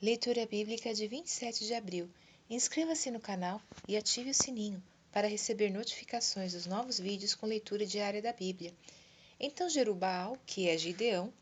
Leitura bíblica de 27 de abril. Inscreva-se no canal e ative o sininho para receber notificações dos novos vídeos com leitura diária da Bíblia. Então Jerubbaal, que é Gideão,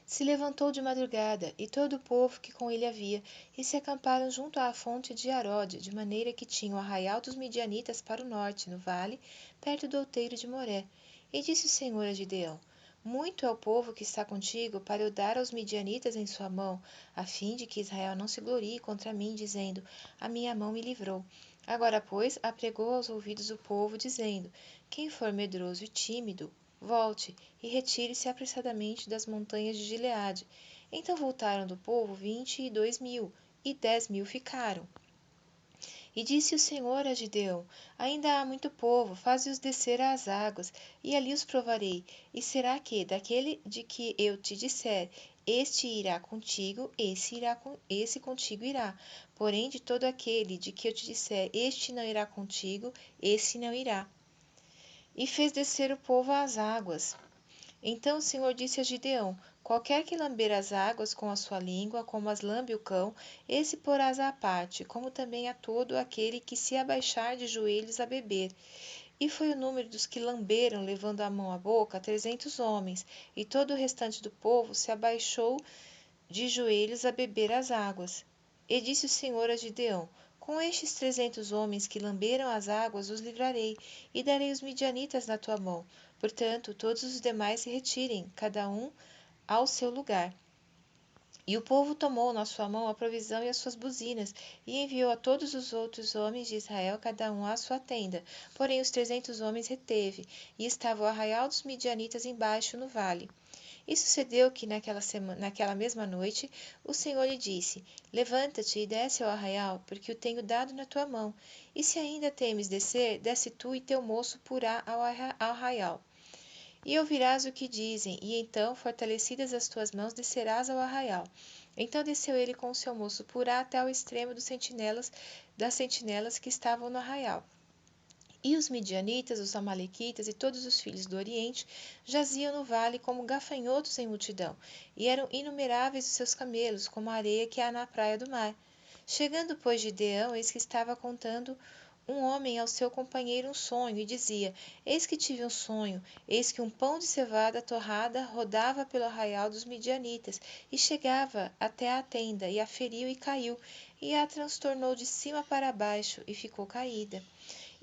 se levantou de madrugada, e todo o povo que com ele havia, e se acamparam junto à fonte de Arode, de maneira que tinham o arraial dos midianitas para o norte, no vale, perto do outeiro de Moré. E disse o Senhor a Gideão: Muito é o povo que está contigo, para eu dar aos midianitas em sua mão, a fim de que Israel não se glorie contra mim, dizendo: A minha mão me livrou. Agora, pois, apregou aos ouvidos do povo, dizendo: Quem for medroso e tímido, volte e retire-se apressadamente das montanhas de Gileade. Então voltaram do povo 22.000, e 10.000 ficaram. E disse o Senhor a Gideão: Ainda há muito povo, faze-os descer às águas, e ali os provarei. E será que, daquele de que eu te disser, este irá contigo, esse contigo irá. Porém, de todo aquele de que eu te disser, este não irá contigo, esse não irá. E fez descer o povo às águas. Então o Senhor disse a Gideão: Qualquer que lamber as águas com a sua língua, como as lambe o cão, esse porás à parte, como também a todo aquele que se abaixar de joelhos a beber. E foi o número dos que lamberam, levando a mão à boca, 300 homens, e todo o restante do povo se abaixou de joelhos a beber as águas. E disse o Senhor a Gideão: Com estes 300 homens que lamberam as águas os livrarei, e darei os midianitas na tua mão. Portanto, todos os demais se retirem, cada um ao seu lugar. E o povo tomou na sua mão a provisão e as suas buzinas, e enviou a todos os outros homens de Israel, cada um à sua tenda. Porém, os 300 homens reteve, e estava o arraial dos midianitas embaixo no vale. E sucedeu que naquela mesma noite o Senhor lhe disse: Levanta-te e desce ao arraial, porque o tenho dado na tua mão. E se ainda temes descer, desce tu e teu moço Purá ao arraial. E ouvirás o que dizem, e então, fortalecidas as tuas mãos, descerás ao arraial. Então desceu ele com o seu moço Purá até ao extremo das sentinelas que estavam no arraial. E os midianitas, os amalequitas e todos os filhos do Oriente jaziam no vale como gafanhotos em multidão, e eram inumeráveis os seus camelos, como a areia que há na praia do mar. Chegando, pois, Gideão, eis que estava contando um homem ao seu companheiro um sonho, e dizia: Eis que tive um sonho, eis que um pão de cevada torrada rodava pelo arraial dos midianitas, e chegava até a tenda, e a feriu e caiu, e a transtornou de cima para baixo, e ficou caída.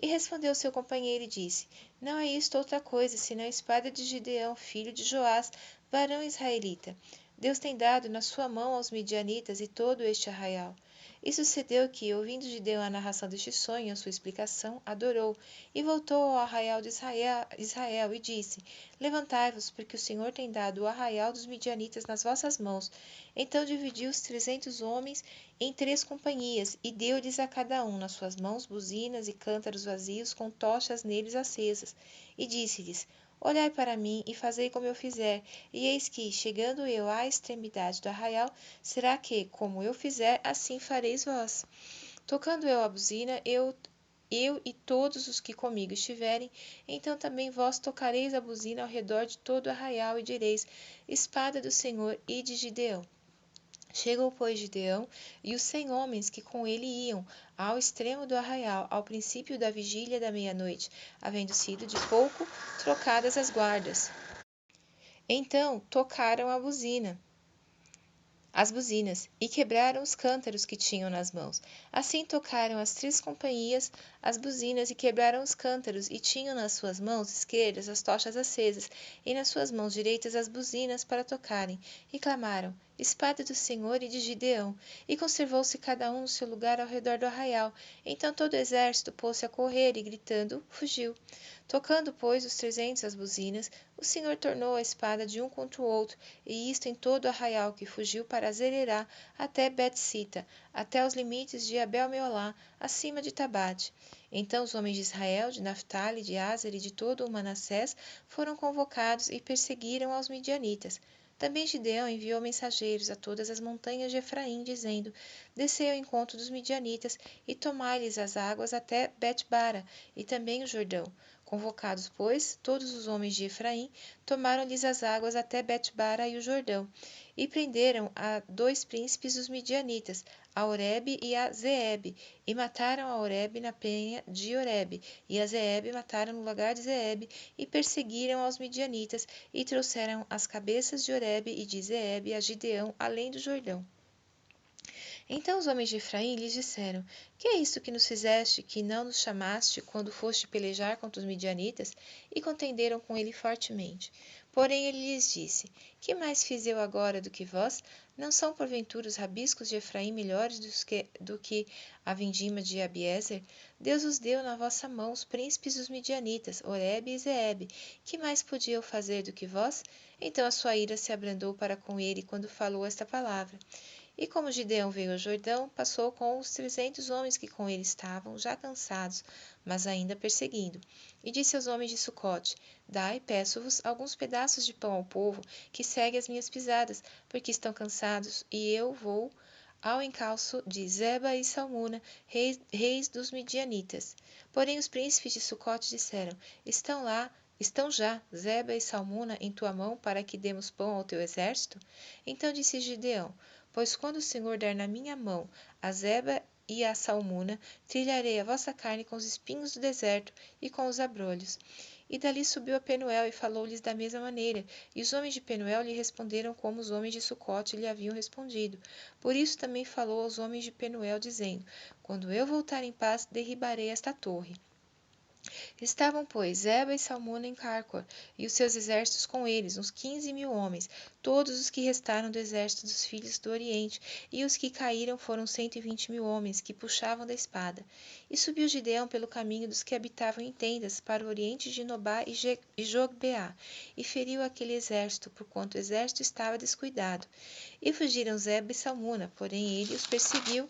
E respondeu seu companheiro e disse: Não é isto outra coisa, senão a espada de Gideão, filho de Joás, varão israelita. Deus tem dado na sua mão aos midianitas e todo este arraial. E sucedeu que, ouvindo Gideão a narração deste sonho e a sua explicação, adorou, e voltou ao arraial de Israel e disse: Levantai-vos, porque o Senhor tem dado o arraial dos midianitas nas vossas mãos. Então dividiu os 300 homens em 3 companhias, e deu-lhes a cada um nas suas mãos buzinas e cântaros vazios com tochas neles acesas. E disse-lhes: Olhai para mim e fazei como eu fizer. E eis que, chegando eu à extremidade do arraial, será que, como eu fizer, assim fareis vós. Tocando eu a buzina, eu e todos os que comigo estiverem, então também vós tocareis a buzina ao redor de todo o arraial e direis: Espada do Senhor e de Gideão. Chegou, pois, Gideão e os 100 homens que com ele iam ao extremo do arraial, ao princípio da vigília da meia-noite, havendo sido de pouco trocadas as guardas. Então tocaram as buzinas, e quebraram os cântaros que tinham nas mãos. Assim tocaram as 3 companhias as buzinas e quebraram os cântaros, e tinham nas suas mãos esquerdas as tochas acesas, e nas suas mãos direitas as buzinas para tocarem, e clamaram: Espada do Senhor e de Gideão! E conservou-se cada um no seu lugar ao redor do arraial. Então todo o exército pôs-se a correr, e gritando, fugiu. Tocando, pois, os 300 as buzinas, o Senhor tornou a espada de um contra o outro, e isto em todo o arraial que fugiu para Zererá até Bet-sita, até os limites de Abel-meolá, acima de Tabate. Então os homens de Israel, de Naphtali, de Aser e de todo o Manassés foram convocados e perseguiram aos midianitas. Também Gideão enviou mensageiros a todas as montanhas de Efraim, dizendo: Descei ao encontro dos midianitas e tomai-lhes as águas até Bet-bara e também o Jordão. Convocados, pois, todos os homens de Efraim, tomaram-lhes as águas até Bet-bara e o Jordão, e prenderam a 2 príncipes dos midianitas, a Oreb e a Zeebe, e mataram a Oreb na penha de Oreb, e a Zeebe mataram no lugar de Zeebe, e perseguiram aos midianitas, e trouxeram as cabeças de Oreb e de Zeebe a Gideão, além do Jordão. Então os homens de Efraim lhes disseram: Que é isto que nos fizeste, que não nos chamaste quando foste pelejar contra os midianitas? E contenderam com ele fortemente. Porém ele lhes disse: Que mais fiz eu agora do que vós? Não são porventura os rabiscos de Efraim melhores do que a vindima de Abiezer? Deus os deu na vossa mão os príncipes dos midianitas, Oreb e Zeebe. Que mais podia eu fazer do que vós? Então a sua ira se abrandou para com ele quando falou esta palavra. E como Gideão veio ao Jordão, passou com os 300 homens que com ele estavam, já cansados, mas ainda perseguindo. E disse aos homens de Sucote: Dai, peço-vos, alguns pedaços de pão ao povo, que segue as minhas pisadas, porque estão cansados, e eu vou ao encalço de Zeba e Salmuna, reis dos midianitas. Porém os príncipes de Sucote disseram: Estão já Zeba e Salmuna em tua mão para que demos pão ao teu exército? Então disse Gideão: Pois quando o Senhor der na minha mão a Zeba e a Salmuna, trilharei a vossa carne com os espinhos do deserto e com os abrolhos. E dali subiu a Penuel e falou-lhes da mesma maneira, e os homens de Penuel lhe responderam como os homens de Sucote lhe haviam respondido. Por isso também falou aos homens de Penuel, dizendo: Quando eu voltar em paz, derribarei esta torre. Estavam, pois, Zeba e Salmuna em Carcor, e os seus exércitos com eles, uns 15.000 homens, todos os que restaram do exército dos filhos do Oriente, e os que caíram foram 120.000 homens, que puxavam da espada. E subiu Gideão pelo caminho dos que habitavam em tendas, para o oriente de Nobá e Jogbeá, e feriu aquele exército, porquanto o exército estava descuidado. E fugiram Zeba e Salmuna, porém ele os perseguiu,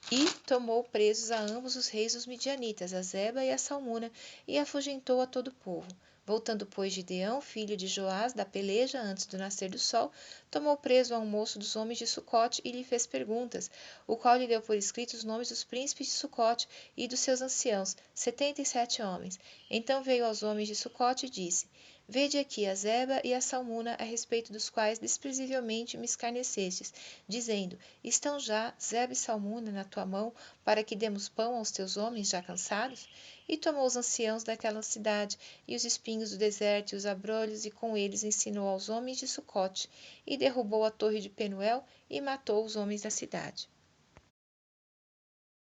e tomou presos a ambos os reis dos midianitas, a Zeba e a Salmuna, e afugentou a todo o povo. Voltando, pois, Gideão, filho de Joás, da peleja, antes do nascer do sol, tomou preso a um moço dos homens de Sucote e lhe fez perguntas, o qual lhe deu por escrito os nomes dos príncipes de Sucote e dos seus anciãos, 77 homens. Então veio aos homens de Sucote e disse: Vede aqui a Zeba e a Salmuna, a respeito dos quais desprezivelmente me escarnecestes, dizendo: Estão já Zeba e Salmuna na tua mão, para que demos pão aos teus homens já cansados? E tomou os anciãos daquela cidade, e os espinhos do deserto, e os abrolhos, e com eles ensinou aos homens de Sucote, e derrubou a torre de Penuel, e matou os homens da cidade.